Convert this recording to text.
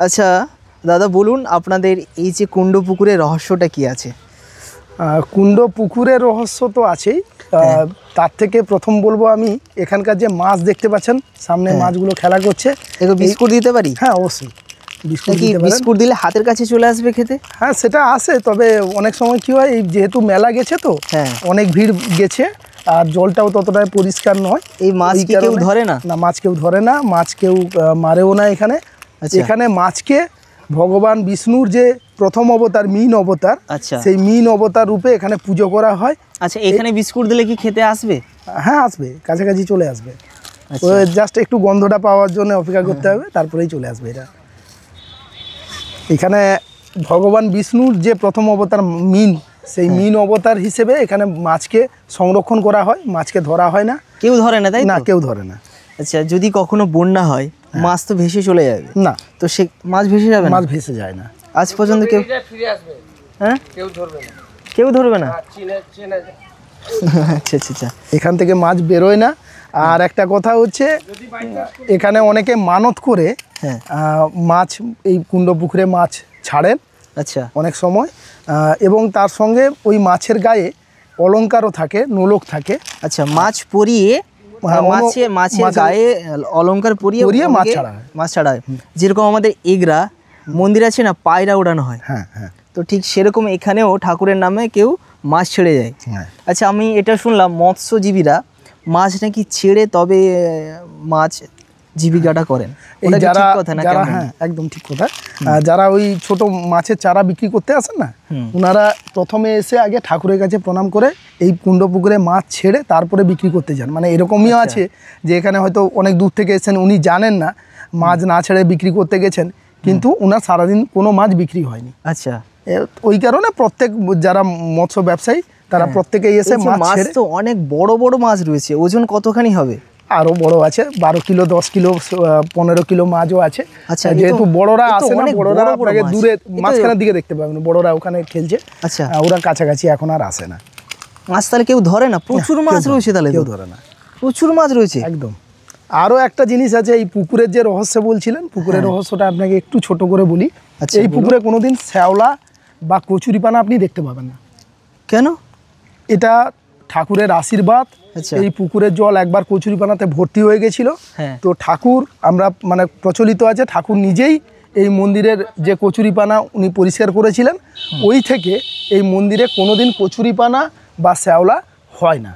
আচ্ছা দাদা বলুন আপনাদের এই যে কুণ্ড পুকুরের রহস্যটা কি আছে? কুণ্ড পুকুরের রহস্য তো আছেই, তার থেকে প্রথম বলবো আমি এখানকার যে মাছ দেখতে পাচ্ছেন সামনে, মাছগুলো খেলা করছে। এগুলো বিস্কুট দিতে পারি? হ্যাঁ অবশ্যই বিস্কুট দিলে হাতের কাছে চলে আসবে খেতে? হ্যাঁ সেটা আসে, তবে অনেক সময় কি হয়, এই যেহেতু মেলা গেছে তো অনেক ভিড় গেছে আর জলটাও ততটা পরিষ্কার নয়। এই মাছ কি কেউ ধরে না? না, মাছ কেউ ধরে না, মাছ কেউ মারেও না এখানে। এখানে মাছকে ভগবান বিষ্ণুর যে প্রথম অবতার, মীন অবতার, সেই মীন অবতার রূপে এখানে পুজো করা হয়। আচ্ছা, এখানে বিস্কুট দিলে কি খেতে আসবে? হ্যাঁ আসবে, কাছাকাছি চলে আসবে। জাস্ট একটু গন্ধটা পাওয়ার জন্য অপেক্ষা করতে হবে, তারপরেই চলে আসবে। এটা এখানে ভগবান বিষ্ণুর যে প্রথম অবতার মীন, সেই মীন অবতার হিসেবে এখানে মাছকে সংরক্ষণ করা হয়, মাছকে ধরা হয় না। কেউ ধরে না, তাই না? কেউ ধরে না। আচ্ছা, যদি কখনো বন্যা হয় মাছ তো ভেসে চলে যাবে না? তো সে মাছ ভেসে যাবে? মাছ ভেসে যায় না আজ পর্যন্ত কেউ ফিরে আসবে? হ্যাঁ, কেউ ধরবে না। কেউ ধরবে না? আচ্ছা আচ্ছা আচ্ছা, এখান থেকে মাছ বেরোয় না। আর একটা কথা হচ্ছে, এখানে অনেকে মানত করে মাছ, এই কুণ্ড পুকুরে মাছ ছাড়েন। আচ্ছা, অনেক সময়, এবং তার সঙ্গে ওই মাছের গায়ে অলংকারও থাকে, নোলক থাকে। আচ্ছা, মাছ পরিয়ে মাছের গায়ে অলংকার পরিয়ে মাছ ছাড়া হয়। যেরকম আমাদের এগরা মন্দির আছে না, পায়রা ওড়ানো হয়, হ্যাঁ হ্যাঁ, তো ঠিক সেরকম এখানেও ঠাকুরের নামে কেউ মাছ ছেড়ে যায়। আচ্ছা, আমি এটা শুনলাম মৎস্যজীবীরা মাছ নাকি ছেড়ে তবে মাছ জীবিকাটা করেন। এই যারা, হ্যাঁ একদম ঠিক কথা, যারা ওই ছোট মাছের চারা বিক্রি করতে আসেন না, ওনারা প্রথমে এসে আগে ঠাকুরের কাছে প্রণাম করে এই কুণ্ড পুকুরে মাছ ছেড়ে তারপরে বিক্রি করতে যান। মানে এরকমই আছে যে এখানে হয়তো অনেক দূর থেকে এসেছেন, উনি জানেন না, মাছ না ছেড়ে বিক্রি করতে গেছেন, কিন্তু ওনার সারাদিন কোনো মাছ বিক্রি হয়নি। আচ্ছা, ওই কারণে প্রত্যেক যারা মৎস্য ব্যবসায়ী তারা প্রত্যেকেই এসে মাছ ছেড়ে। তো অনেক বড় বড় মাছ রয়েছে, ওজন কতখানি হবে? আরো বড় আছে, 12 কিলো, 10 কিলো, 15 কিলো মাছও আছে। আচ্ছা, যেহেতু বড়রা আসে না, বড়রা আপনাকে দূরে মাঝখানের দিকে দেখতে পাবেন, বড়রা ওখানে খেলছে। আচ্ছা, ওরা কাছাকাছি এখন আর আসে না। মাছ তাহলে কেউ ধরে না? প্রচুর মাছ রয়েছে তাহলে? কেউ ধরে না, প্রচুর মাছ রয়েছে একদম। আরো একটা জিনিস আছে, এই পুকুরের যে রহস্য বলছিলেন, পুকুরের রহস্যটা আপনাকে একটু ছোট করে বলি। এই পুকুরে কোনোদিন শ্যাওলা বা কচুরিপানা আপনি দেখতে পাবেন না। কেন? এটা ঠাকুরের আশীর্বাদ। এই পুকুরের জল একবার কচুরিপানাতে ভর্তি হয়ে গেছিল, তো ঠাকুর, আমরা মানে প্রচলিত আছে, ঠাকুর নিজেই এই মন্দিরের যে কচুরিপানা উনি পরিষ্কার করেছিলেন, ওই থেকে এই মন্দিরে কোনোদিন কচুরিপানা বা শ্যাওলা হয় না।